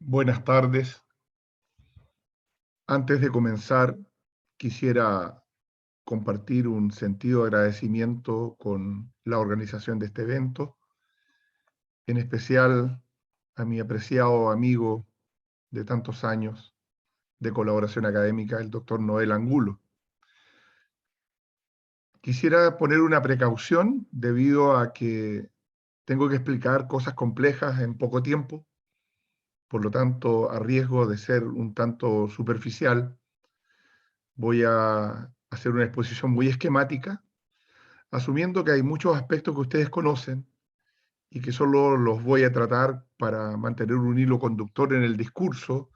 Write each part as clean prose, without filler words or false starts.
Buenas tardes. Antes de comenzar, quisiera compartir un sentido de agradecimiento con la organización de este evento, en especial a mi apreciado amigo de tantos años de colaboración académica, el doctor Noel Angulo. Quisiera poner una precaución debido a que tengo que explicar cosas complejas en poco tiempo, por lo tanto, a riesgo de ser un tanto superficial, voy a hacer una exposición muy esquemática, asumiendo que hay muchos aspectos que ustedes conocen y que solo los voy a tratar para mantener un hilo conductor en el discurso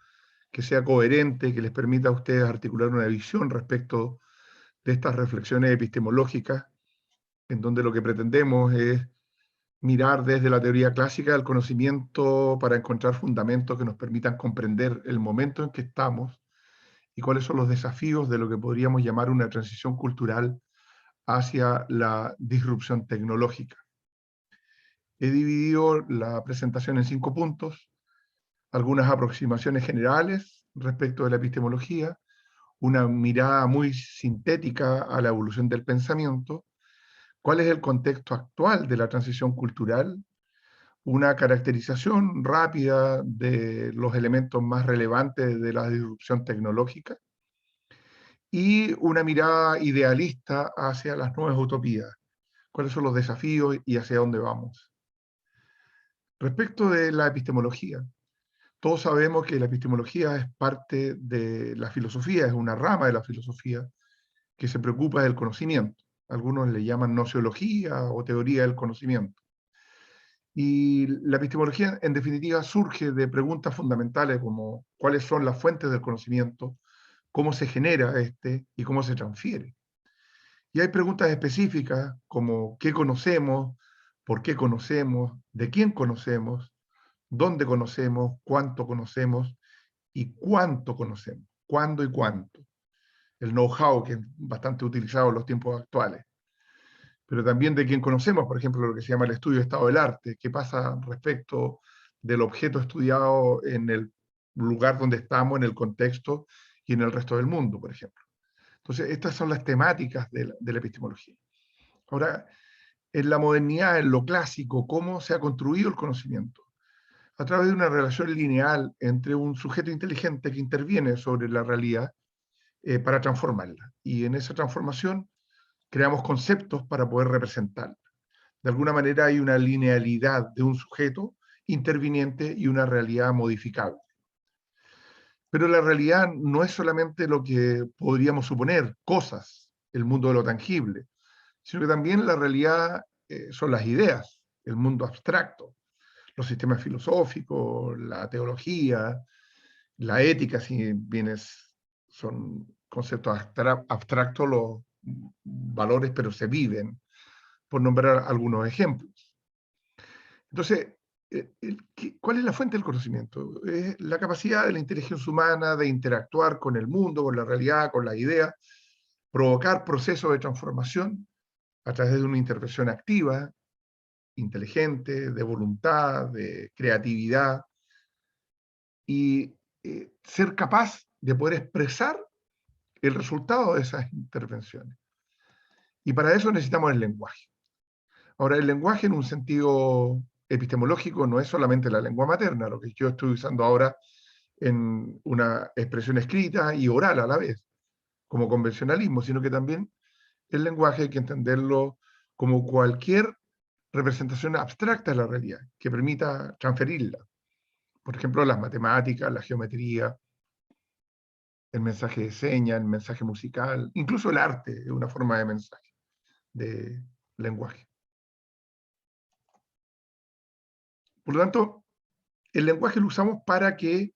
que sea coherente, que les permita a ustedes articular una visión respecto de estas reflexiones epistemológicas, en donde lo que pretendemos es mirar desde la teoría clásica del conocimiento para encontrar fundamentos que nos permitan comprender el momento en que estamos y cuáles son los desafíos de lo que podríamos llamar una transición cultural hacia la disrupción tecnológica. He dividido la presentación en 5 puntos, algunas aproximaciones generales respecto de la epistemología, una mirada muy sintética a la evolución del pensamiento, cuál es el contexto actual de la transición cultural, una caracterización rápida de los elementos más relevantes de la disrupción tecnológica y una mirada idealista hacia las nuevas utopías, cuáles son los desafíos y hacia dónde vamos. Respecto de la epistemología, todos sabemos que la epistemología es parte de la filosofía, es una rama de la filosofía que se preocupa del conocimiento. Algunos le llaman nociología o teoría del conocimiento. Y la epistemología, en definitiva, surge de preguntas fundamentales como cuáles son las fuentes del conocimiento, cómo se genera este y cómo se transfiere. Y hay preguntas específicas como qué conocemos, por qué conocemos, de quién conocemos, dónde conocemos, cuánto conocemos y cuánto conocemos, cuándo y cuánto. El know-how, que es bastante utilizado en los tiempos actuales. Pero también de quién conocemos, por ejemplo, lo que se llama el estudio de estado del arte, qué pasa respecto del objeto estudiado en el lugar donde estamos, en el contexto y en el resto del mundo, por ejemplo. Entonces, estas son las temáticas de la epistemología. Ahora, en la modernidad, en lo clásico, ¿cómo se ha construido el conocimiento? A través de una relación lineal entre un sujeto inteligente que interviene sobre la realidad para transformarla. Y en esa transformación creamos conceptos para poder representarla. De alguna manera hay una linealidad de un sujeto interviniente y una realidad modificable. Pero la realidad no es solamente lo que podríamos suponer, cosas, el mundo de lo tangible, sino que también la realidad son las ideas, el mundo abstracto, los sistemas filosóficos, la teología, la ética, si bien son conceptos abstractos los valores, pero se viven, por nombrar algunos ejemplos. Entonces, ¿cuál es la fuente del conocimiento? Es la capacidad de la inteligencia humana de interactuar con el mundo, con la realidad, con las ideas, provocar procesos de transformación a través de una intervención activa, inteligente, de voluntad, de creatividad, y ser capaz de poder expresar el resultado de esas intervenciones. Y para eso necesitamos el lenguaje. Ahora, el lenguaje en un sentido epistemológico no es solamente la lengua materna, lo que yo estoy usando ahora en una expresión escrita y oral a la vez, como convencionalismo, sino que también el lenguaje hay que entenderlo como cualquier representación abstracta de la realidad, que permita transferirla. Por ejemplo, las matemáticas, la geometría, el mensaje de señas, el mensaje musical, incluso el arte es una forma de mensaje, de lenguaje. Por lo tanto, el lenguaje lo usamos para que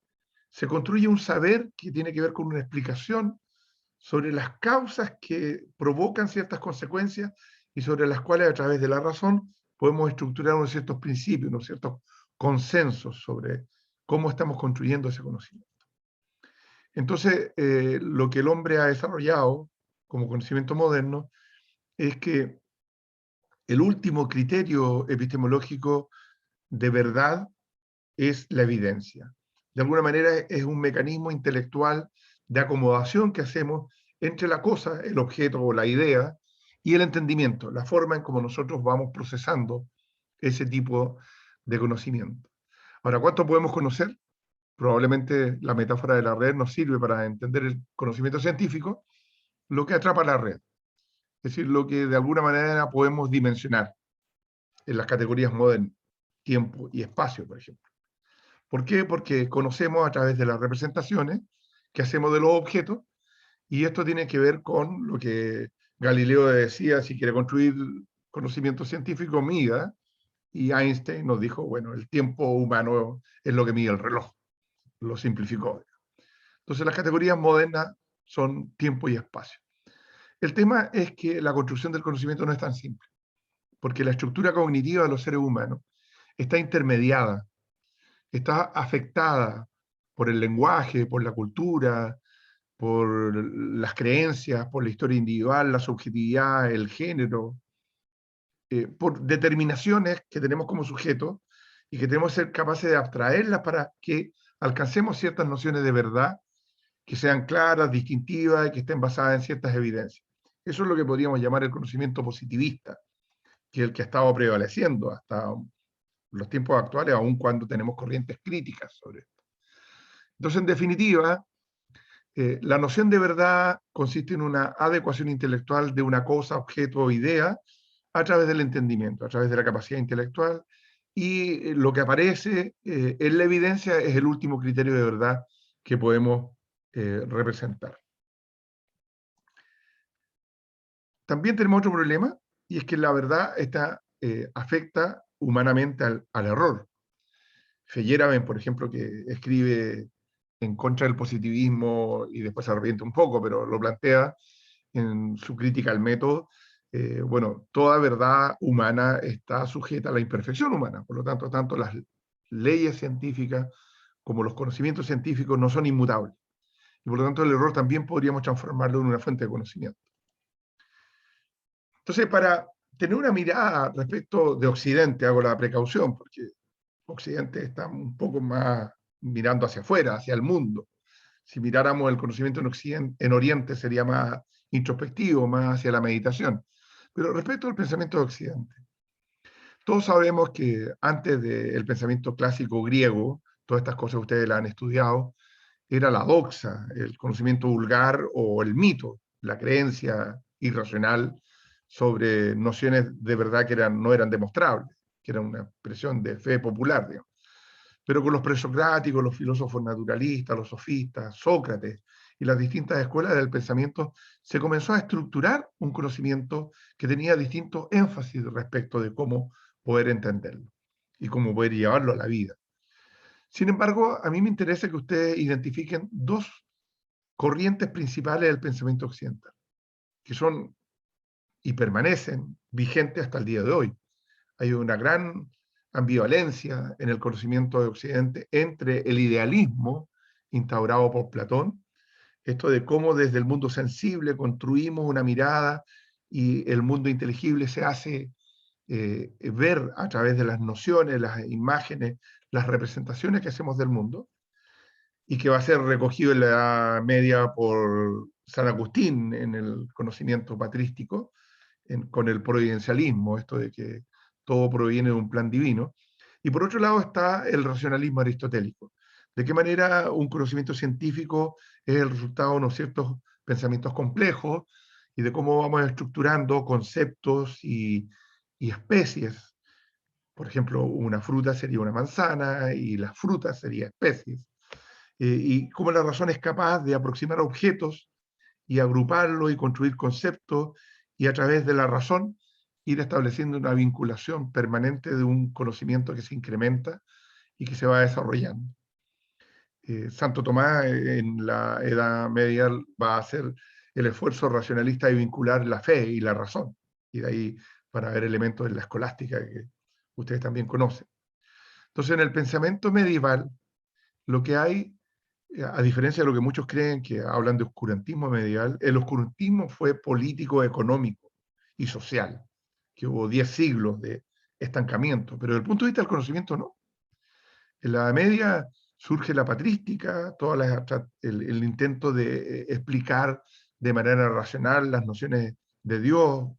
se construya un saber que tiene que ver con una explicación sobre las causas que provocan ciertas consecuencias y sobre las cuales a través de la razón podemos estructurar unos ciertos principios, unos ciertos consensos sobre cómo estamos construyendo ese conocimiento. Entonces, lo que el hombre ha desarrollado como conocimiento moderno es que el último criterio epistemológico de verdad es la evidencia. de alguna manera es un mecanismo intelectual de acomodación que hacemos entre la cosa, el objeto o la idea, y el entendimiento, la forma en cómo nosotros vamos procesando ese tipo de conocimiento. Ahora, ¿cuánto podemos conocer? Probablemente la metáfora de la red nos sirve para entender el conocimiento científico, lo que atrapa la red, es decir, lo que de alguna manera podemos dimensionar en las categorías modernas, tiempo y espacio, por ejemplo. ¿Por qué? Porque conocemos a través de las representaciones que hacemos de los objetos, y esto tiene que ver con lo que Galileo decía: si quiere construir conocimiento científico, mida, y Einstein nos dijo, bueno, el tiempo humano es lo que mide el reloj, lo simplificó. Entonces las categorías modernas son tiempo y espacio. El tema es que la construcción del conocimiento no es tan simple, porque la estructura cognitiva de los seres humanos está intermediada, está afectada por el lenguaje, por la cultura, por las creencias, por la historia individual, la subjetividad, el género, por determinaciones que tenemos como sujetos y que tenemos que ser capaces de abstraerlas para que alcancemos ciertas nociones de verdad que sean claras, distintivas y que estén basadas en ciertas evidencias. Eso es lo que podríamos llamar el conocimiento positivista, que es el que ha estado prevaleciendo hasta los tiempos actuales, aun cuando tenemos corrientes críticas sobre esto. Entonces, en definitiva, la noción de verdad consiste en una adecuación intelectual de una cosa, objeto o idea a través del entendimiento, a través de la capacidad intelectual, y lo que aparece en la evidencia es el último criterio de verdad que podemos representar. También tenemos otro problema, y es que la verdad afecta humanamente al error. Feyerabend, por ejemplo, que escribe en contra del positivismo y después se arrepiente un poco, pero lo plantea en su crítica al método. Bueno, toda verdad humana está sujeta a la imperfección humana, por lo tanto, tanto las leyes científicas como los conocimientos científicos no son inmutables. Y por lo tanto, el error también podríamos transformarlo en una fuente de conocimiento. Entonces, para tener una mirada respecto de Occidente, hago la precaución, porque Occidente está un poco más mirando hacia afuera, hacia el mundo. Si miráramos el conocimiento en Oriente sería más introspectivo, más hacia la meditación. Pero respecto al pensamiento de Occidente, todos sabemos que antes del pensamiento clásico griego, todas estas cosas ustedes las han estudiado, era la doxa, el conocimiento vulgar o el mito, la creencia irracional sobre nociones de verdad que no eran demostrables, que era una expresión de fe popular, digamos. Pero con los presocráticos, los filósofos naturalistas, los sofistas, Sócrates y las distintas escuelas del pensamiento, se comenzó a estructurar un conocimiento que tenía distintos énfasis respecto de cómo poder entenderlo y cómo poder llevarlo a la vida. Sin embargo, a mí me interesa que ustedes identifiquen dos corrientes principales del pensamiento occidental, que son y permanecen vigentes hasta el día de hoy. Hay una gran ambivalencia en el conocimiento de Occidente entre el idealismo instaurado por Platón, esto de cómo desde el mundo sensible construimos una mirada y el mundo inteligible se hace ver a través de las nociones, las imágenes, las representaciones que hacemos del mundo, y que va a ser recogido en la Edad Media por San Agustín en el conocimiento patrístico, con el providencialismo, esto de que todo proviene de un plan divino. Y por otro lado está el racionalismo aristotélico. De qué manera un conocimiento científico es el resultado de unos ciertos pensamientos complejos y de cómo vamos estructurando conceptos y especies. Por ejemplo, una fruta sería una manzana y las frutas serían especies. Y cómo la razón es capaz de aproximar objetos y agruparlos y construir conceptos, y a través de la razón ir estableciendo una vinculación permanente de un conocimiento que se incrementa y que se va desarrollando. Santo Tomás en la Edad Media va a hacer el esfuerzo racionalista de vincular la fe y la razón, y de ahí para ver elementos de la escolástica que ustedes también conocen. Entonces, en el pensamiento medieval, lo que hay, a diferencia de lo que muchos creen que hablan de oscurantismo medieval, el oscurantismo fue político, económico y social, que hubo 10 siglos de estancamiento, pero desde el punto de vista del conocimiento no. En la Edad Media surge la patrística, el intento de explicar de manera racional las nociones de Dios,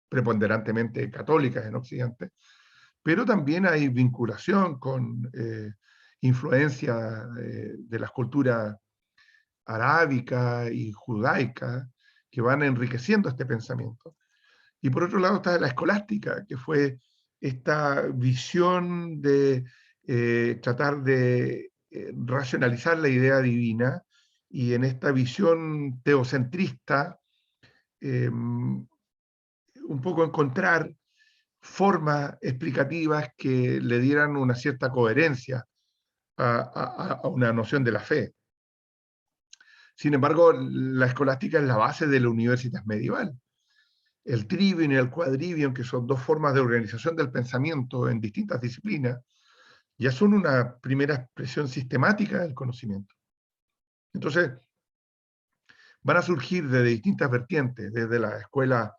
preponderantemente católicas en Occidente, pero también hay vinculación con influencia de las culturas arábica y judaica que van enriqueciendo este pensamiento. Y por otro lado está la escolástica, que fue esta visión de tratar de racionalizar la idea divina y en esta visión teocentrista un poco encontrar formas explicativas que le dieran una cierta coherencia a una noción de la fe. Sin embargo, la escolástica es la base de la universitas medieval. El trivium y el quadrivium, que son dos formas de organización del pensamiento en distintas disciplinas, ya son una primera expresión sistemática del conocimiento. Entonces, van a surgir de distintas vertientes, desde la escuela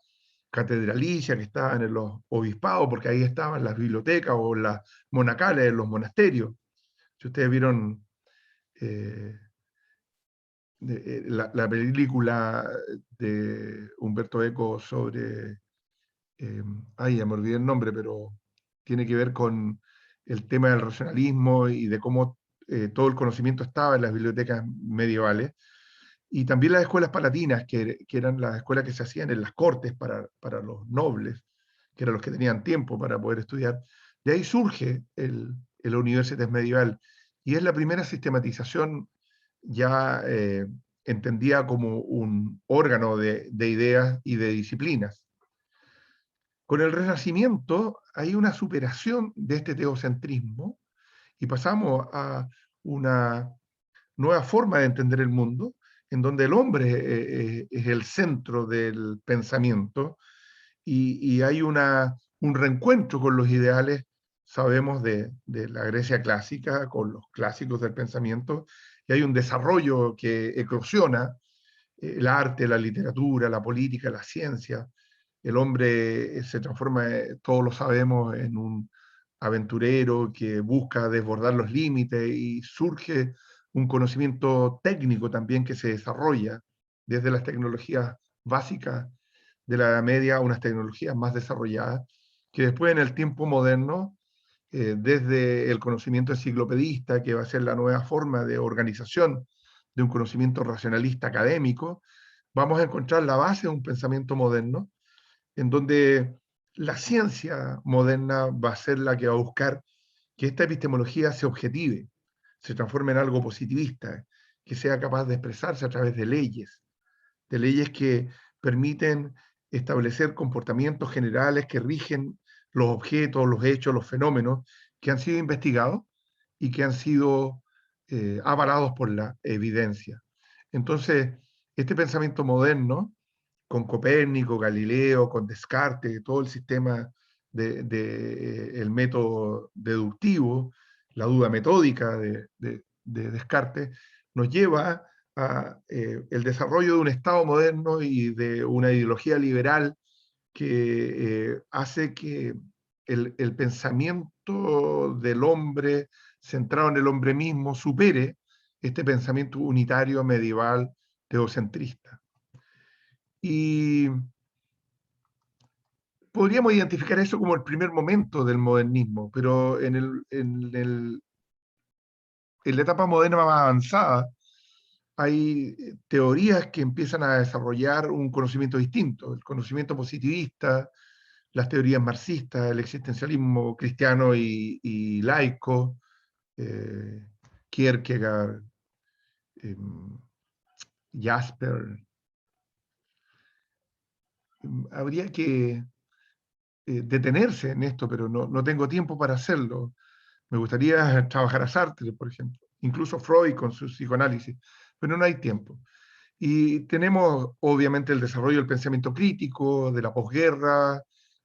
catedralicia que estaban en los obispados, porque ahí estaban las bibliotecas o las monacales en los monasterios. Si ustedes vieron la película de Humberto Eco sobre, ya me olvidé el nombre, pero tiene que ver con el tema del racionalismo y de cómo todo el conocimiento estaba en las bibliotecas medievales, y también las escuelas palatinas, que eran las escuelas que se hacían en las cortes para los nobles, que eran los que tenían tiempo para poder estudiar. De ahí surge el Universitas medieval, y es la primera sistematización ya entendida como un órgano de ideas y de disciplinas. Con el Renacimiento hay una superación de este teocentrismo y pasamos a una nueva forma de entender el mundo, en donde el hombre es el centro del pensamiento y hay un reencuentro con los ideales, sabemos, de la Grecia clásica, con los clásicos del pensamiento, y hay un desarrollo que eclosiona el arte, la literatura, la política, la ciencia. El hombre se transforma, todos lo sabemos, en un aventurero que busca desbordar los límites y surge un conocimiento técnico también que se desarrolla desde las tecnologías básicas de la Edad Media a unas tecnologías más desarrolladas, que después en el tiempo moderno, desde el conocimiento enciclopedista, que va a ser la nueva forma de organización de un conocimiento racionalista académico, vamos a encontrar la base de un pensamiento moderno, en donde la ciencia moderna va a ser la que va a buscar que esta epistemología se objetive, se transforme en algo positivista, que sea capaz de expresarse a través de leyes que permiten establecer comportamientos generales que rigen los objetos, los hechos, los fenómenos que han sido investigados y que han sido avalados por la evidencia. Entonces, este pensamiento moderno, con Copérnico, Galileo, con Descartes, todo el sistema el método deductivo, la duda metódica de Descartes, nos lleva a el desarrollo de un Estado moderno y de una ideología liberal que hace que el pensamiento del hombre centrado en el hombre mismo supere este pensamiento unitario medieval teocentrista. Y podríamos identificar eso como el primer momento del modernismo, pero en la etapa moderna más avanzada hay teorías que empiezan a desarrollar un conocimiento distinto, el conocimiento positivista, las teorías marxistas, el existencialismo cristiano y laico, Kierkegaard, Jasper. Habría que detenerse en esto, pero no tengo tiempo para hacerlo. Me gustaría trabajar a Sartre, por ejemplo, incluso Freud con su psicoanálisis, pero no hay tiempo. Y tenemos obviamente el desarrollo del pensamiento crítico, de la posguerra,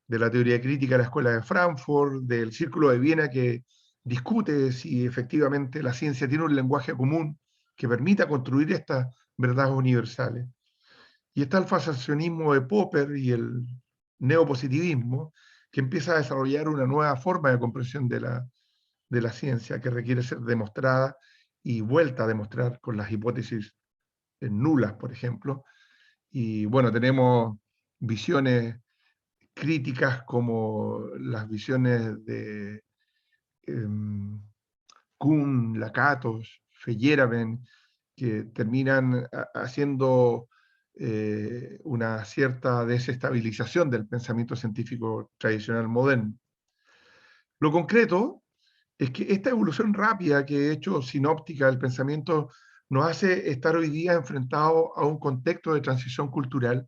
de la teoría crítica de la Escuela de Frankfurt, del Círculo de Viena, que discute si efectivamente la ciencia tiene un lenguaje común que permita construir estas verdades universales. Y está el fasciacionismo de Popper y el neopositivismo, que empieza a desarrollar una nueva forma de comprensión de la ciencia que requiere ser demostrada y vuelta a demostrar con las hipótesis nulas, por ejemplo. Y bueno, tenemos visiones críticas como las visiones de Kuhn, Lakatos, Feyerabend, que terminan haciendo una cierta desestabilización del pensamiento científico tradicional moderno. Lo concreto es que esta evolución rápida que he hecho sinóptica del pensamiento nos hace estar hoy día enfrentados a un contexto de transición cultural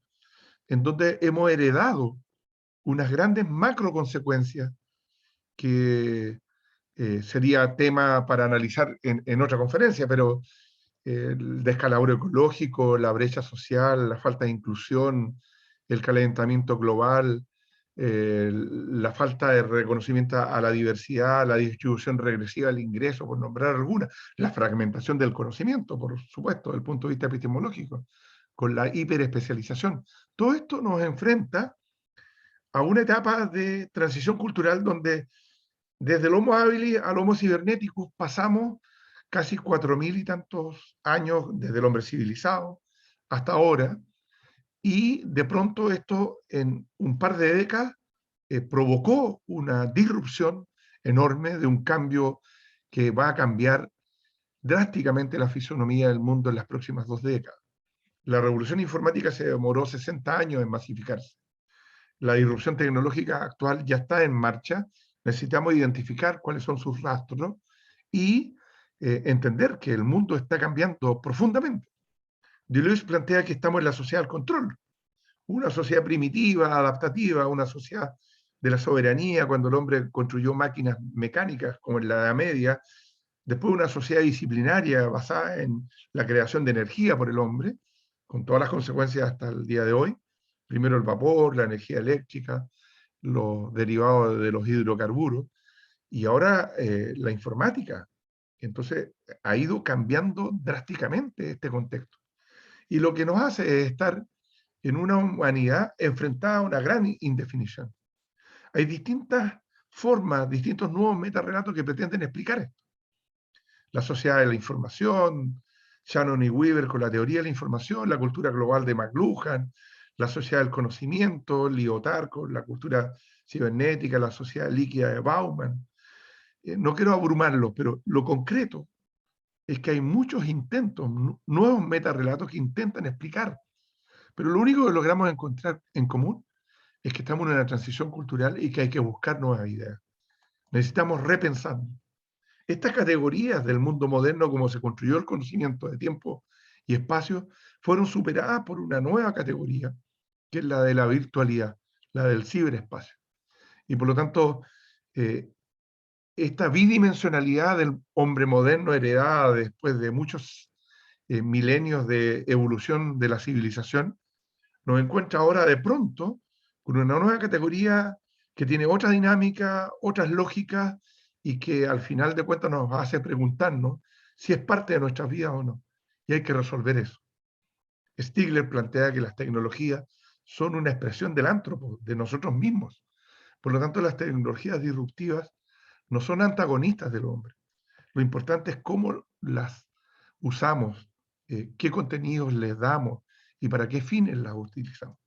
en donde hemos heredado unas grandes macro consecuencias que sería tema para analizar en otra conferencia, pero el descalabro ecológico, la brecha social, la falta de inclusión, el calentamiento global, la falta de reconocimiento a la diversidad, la distribución regresiva del ingreso, por nombrar alguna, la fragmentación del conocimiento, por supuesto, desde el punto de vista epistemológico, con la hiperespecialización. Todo esto nos enfrenta a una etapa de transición cultural donde desde el Homo habilis al Homo cibernéticos pasamos casi 4.000 y tantos años desde el hombre civilizado hasta ahora, y de pronto esto en un par de décadas provocó una disrupción enorme de un cambio que va a cambiar drásticamente la fisonomía del mundo en las próximas 2 décadas. La revolución informática se demoró 60 años en masificarse. La disrupción tecnológica actual ya está en marcha. Necesitamos identificar cuáles son sus rastros y entender que el mundo está cambiando profundamente. Deleuze plantea que estamos en la sociedad del control, una sociedad primitiva, adaptativa, una sociedad de la soberanía, cuando el hombre construyó máquinas mecánicas, como en la Edad Media, después una sociedad disciplinaria basada en la creación de energía por el hombre, con todas las consecuencias hasta el día de hoy. Primero el vapor, la energía eléctrica, los derivados de los hidrocarburos, y ahora la informática. Entonces ha ido cambiando drásticamente este contexto. Y lo que nos hace es estar en una humanidad enfrentada a una gran indefinición. Hay distintas formas, distintos nuevos metarrelatos que pretenden explicar esto. La sociedad de la información, Shannon y Weaver con la teoría de la información, la cultura global de McLuhan, la sociedad del conocimiento, Lyotard con la cultura cibernética, la sociedad líquida de Bauman. No quiero abrumarlos, pero lo concreto es que hay muchos intentos, nuevos metarrelatos que intentan explicar, pero lo único que logramos encontrar en común es que estamos en una transición cultural y que hay que buscar nuevas ideas. Necesitamos repensar. Estas categorías del mundo moderno, como se construyó el conocimiento de tiempo y espacio, fueron superadas por una nueva categoría, que es la de la virtualidad, la del ciberespacio. Y por lo tanto, esta bidimensionalidad del hombre moderno heredada después de muchos milenios de evolución de la civilización, nos encuentra ahora de pronto con una nueva categoría que tiene otra dinámica, otras lógicas, y que al final de cuentas nos hace preguntarnos si es parte de nuestras vidas o no. Y hay que resolver eso. Stigler plantea que las tecnologías son una expresión del antropo, de nosotros mismos. Por lo tanto, las tecnologías disruptivas no son antagonistas del hombre. Lo importante es cómo las usamos, qué contenidos les damos y para qué fines las utilizamos.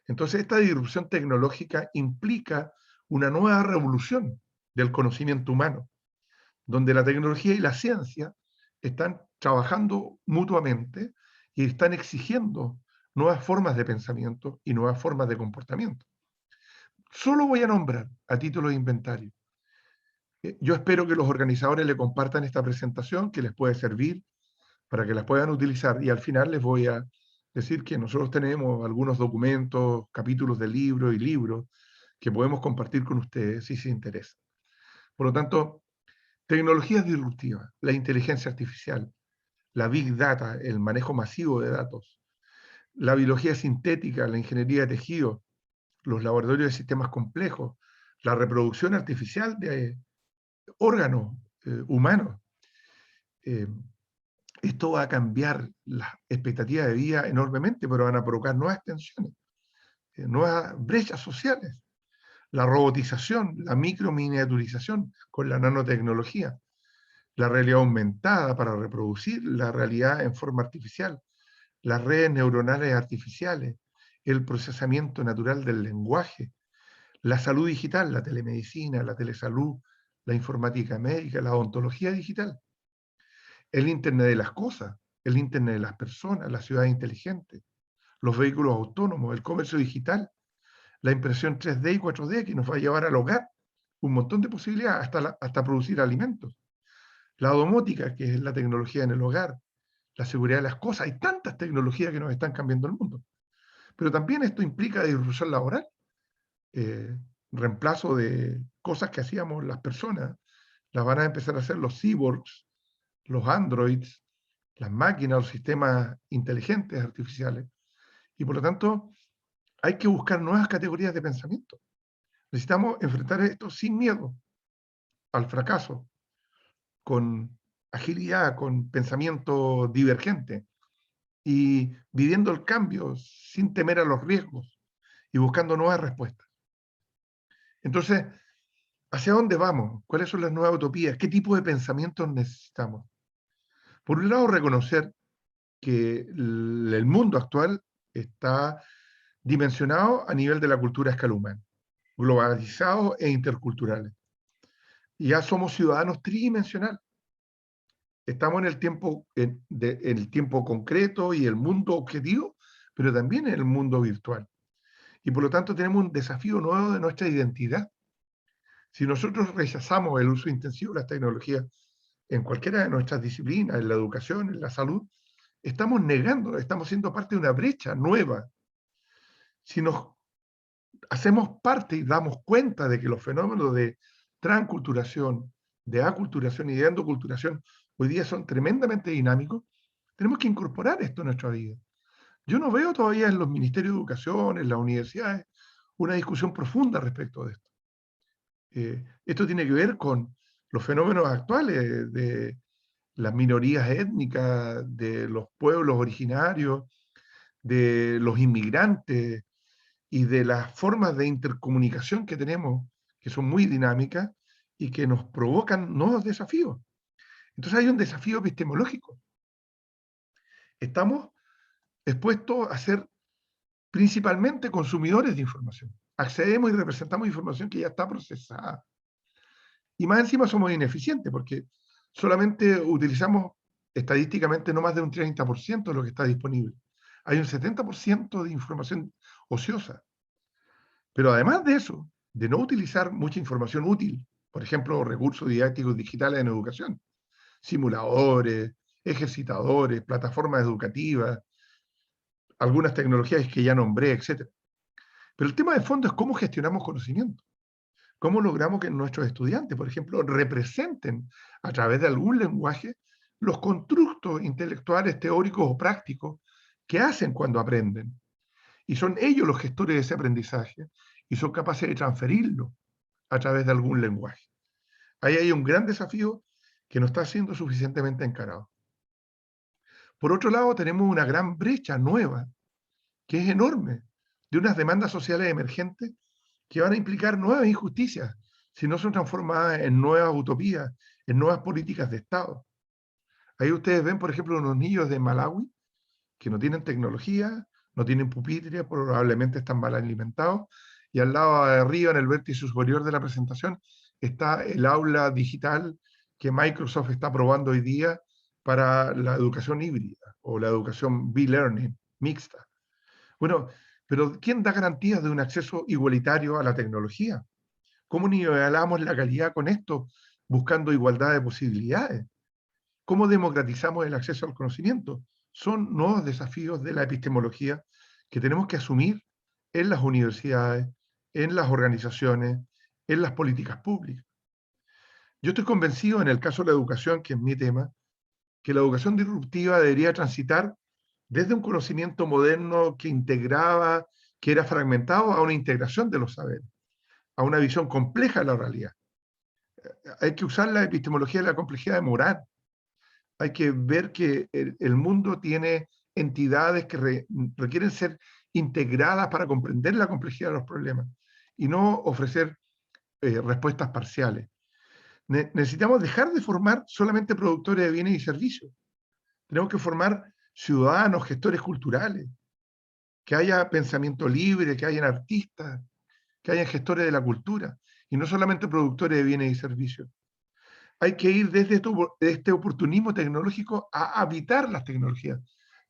Entonces, esta disrupción tecnológica implica una nueva revolución del conocimiento humano, donde la tecnología y la ciencia están trabajando mutuamente y están exigiendo nuevas formas de pensamiento y nuevas formas de comportamiento. Solo voy a nombrar a título de inventario. Yo espero que los organizadores le compartan esta presentación, que les puede servir para que las puedan utilizar, y al final les voy a decir que nosotros tenemos algunos documentos, capítulos de libros y libros que podemos compartir con ustedes si se interesa. Por lo tanto, tecnologías disruptivas, la inteligencia artificial, la big data, el manejo masivo de datos, la biología sintética, la ingeniería de tejidos, los laboratorios de sistemas complejos, la reproducción artificial de órganos humanos. Esto va a cambiar las expectativas de vida enormemente, pero van a provocar nuevas tensiones, nuevas brechas sociales. La robotización, la microminiaturización con la nanotecnología, la realidad aumentada para reproducir la realidad en forma artificial, las redes neuronales artificiales, el procesamiento natural del lenguaje, la salud digital, la telemedicina, la telesalud, la informática médica, la odontología digital, el Internet de las cosas, el Internet de las personas, las ciudades inteligentes, los vehículos autónomos, el comercio digital, la impresión 3D y 4D que nos va a llevar al hogar, un montón de posibilidades, hasta producir alimentos. La domótica, que es la tecnología en el hogar, la seguridad de las cosas, hay tantas tecnologías que nos están cambiando el mundo. Pero también esto implica disrupción laboral, eh, reemplazo de cosas que hacíamos las personas, las van a empezar a hacer los cyborgs, los androids, las máquinas, los sistemas inteligentes artificiales. Y por lo tanto, hay que buscar nuevas categorías de pensamiento. Necesitamos enfrentar esto sin miedo al fracaso, con agilidad, con pensamiento divergente y viviendo el cambio sin temer a los riesgos y buscando nuevas respuestas. Entonces, ¿hacia dónde vamos? ¿Cuáles son las nuevas utopías? ¿Qué tipo de pensamientos necesitamos? Por un lado, reconocer que el mundo actual está dimensionado a nivel de la cultura a escala humana, globalizados e interculturales. Y ya somos ciudadanos tridimensionales. Estamos en el tiempo concreto y el mundo objetivo, pero también en el mundo virtual. Y por lo tanto tenemos un desafío nuevo de nuestra identidad. Si nosotros rechazamos el uso intensivo de las tecnologías en cualquiera de nuestras disciplinas, en la educación, en la salud, estamos negando, estamos siendo parte de una brecha nueva. Si nos hacemos parte y damos cuenta de que los fenómenos de transculturación, de aculturación y de endoculturación hoy día son tremendamente dinámicos, tenemos que incorporar esto en nuestra vida. Yo no veo todavía en los ministerios de educación, en las universidades, una discusión profunda respecto de esto. Esto tiene que ver con los fenómenos actuales de las minorías étnicas, de los pueblos originarios, de los inmigrantes y de las formas de intercomunicación que tenemos, que son muy dinámicas y que nos provocan nuevos desafíos. Entonces hay un desafío epistemológico. Estamos expuestos a ser principalmente consumidores de información. Accedemos y representamos información que ya está procesada. Y más encima somos ineficientes porque solamente utilizamos estadísticamente no más de un 30% de lo que está disponible. Hay un 70% de información ociosa. Pero además de eso, de no utilizar mucha información útil, por ejemplo, recursos didácticos digitales en educación, simuladores, ejercitadores, plataformas educativas, algunas tecnologías que ya nombré, etc. Pero el tema de fondo es cómo gestionamos conocimiento. ¿Cómo logramos que nuestros estudiantes, por ejemplo, representen a través de algún lenguaje los constructos intelectuales, teóricos o prácticos que hacen cuando aprenden? Y son ellos los gestores de ese aprendizaje y son capaces de transferirlo a través de algún lenguaje. Ahí hay un gran desafío que no está siendo suficientemente encarado. Por otro lado, tenemos una gran brecha nueva, que es enorme, de unas demandas sociales emergentes que van a implicar nuevas injusticias si no son transformadas en nuevas utopías, en nuevas políticas de Estado. Ahí ustedes ven, por ejemplo, unos niños de Malawi que no tienen tecnología, no tienen pupitre, probablemente están mal alimentados, y al lado de arriba, en el vértice superior de la presentación, está el aula digital que Microsoft está probando hoy día para la educación híbrida o la educación B-Learning mixta. Bueno, pero ¿quién da garantías de un acceso igualitario a la tecnología? ¿Cómo nivelamos la calidad con esto, buscando igualdad de posibilidades? ¿Cómo democratizamos el acceso al conocimiento? Son nuevos desafíos de la epistemología que tenemos que asumir en las universidades, en las organizaciones, en las políticas públicas. Yo estoy convencido, en el caso de la educación, que es mi tema, que la educación disruptiva debería transitar desde un conocimiento moderno que integraba, que era fragmentado, a una integración de los saberes, a una visión compleja de la realidad. Hay que usar la epistemología de la complejidad de moral. Hay que ver que el mundo tiene entidades que requieren ser integradas para comprender la complejidad de los problemas y no ofrecer respuestas parciales. Necesitamos dejar de formar solamente productores de bienes y servicios. Tenemos que formar ciudadanos, gestores culturales, que haya pensamiento libre, que hayan artistas, que hayan gestores de la cultura, y no solamente productores de bienes y servicios. Hay que ir desde este oportunismo tecnológico a habitar las tecnologías,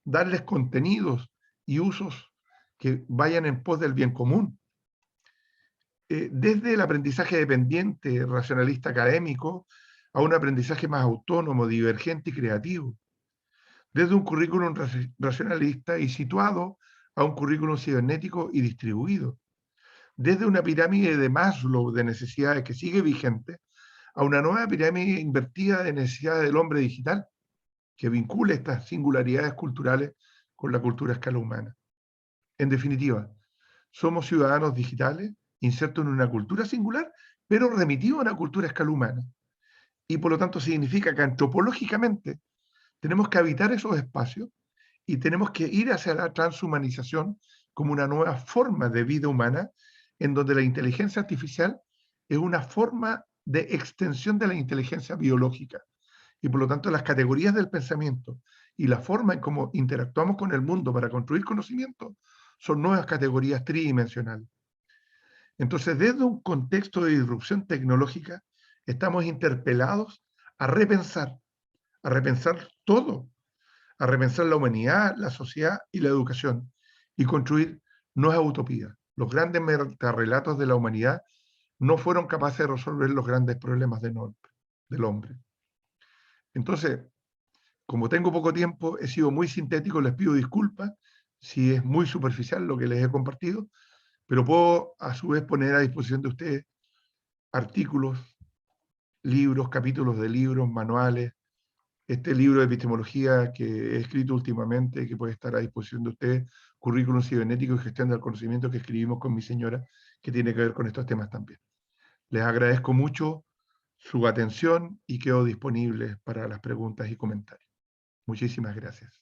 darles contenidos y usos que vayan en pos del bien común. Desde el aprendizaje dependiente, racionalista académico, a un aprendizaje más autónomo, divergente y creativo. Desde un currículum racionalista y situado a un currículum cibernético y distribuido. Desde una pirámide de Maslow de necesidades que sigue vigente, a una nueva pirámide invertida de necesidades del hombre digital, que vincule estas singularidades culturales con la cultura a escala humana. En definitiva, somos ciudadanos digitales insertos en una cultura singular, pero remitidos a una cultura a escala humana. Y por lo tanto significa que antropológicamente tenemos que habitar esos espacios y tenemos que ir hacia la transhumanización como una nueva forma de vida humana, en donde la inteligencia artificial es una forma de extensión de la inteligencia biológica. Y por lo tanto las categorías del pensamiento y la forma en cómo interactuamos con el mundo para construir conocimiento son nuevas categorías tridimensionales. Entonces, desde un contexto de disrupción tecnológica, estamos interpelados a repensar todo, a repensar la humanidad, la sociedad y la educación, y construir nuevas utopías. Los grandes metarrelatos de la humanidad no fueron capaces de resolver los grandes problemas del hombre. Entonces, como tengo poco tiempo, he sido muy sintético, les pido disculpas si es muy superficial lo que les he compartido, pero puedo a su vez poner a disposición de ustedes artículos, libros, capítulos de libros, manuales, este libro de epistemología que he escrito últimamente, que puede estar a disposición de ustedes, Currículum Cibernético y Gestión del Conocimiento, que escribimos con mi señora, que tiene que ver con estos temas también. Les agradezco mucho su atención y quedo disponible para las preguntas y comentarios. Muchísimas gracias.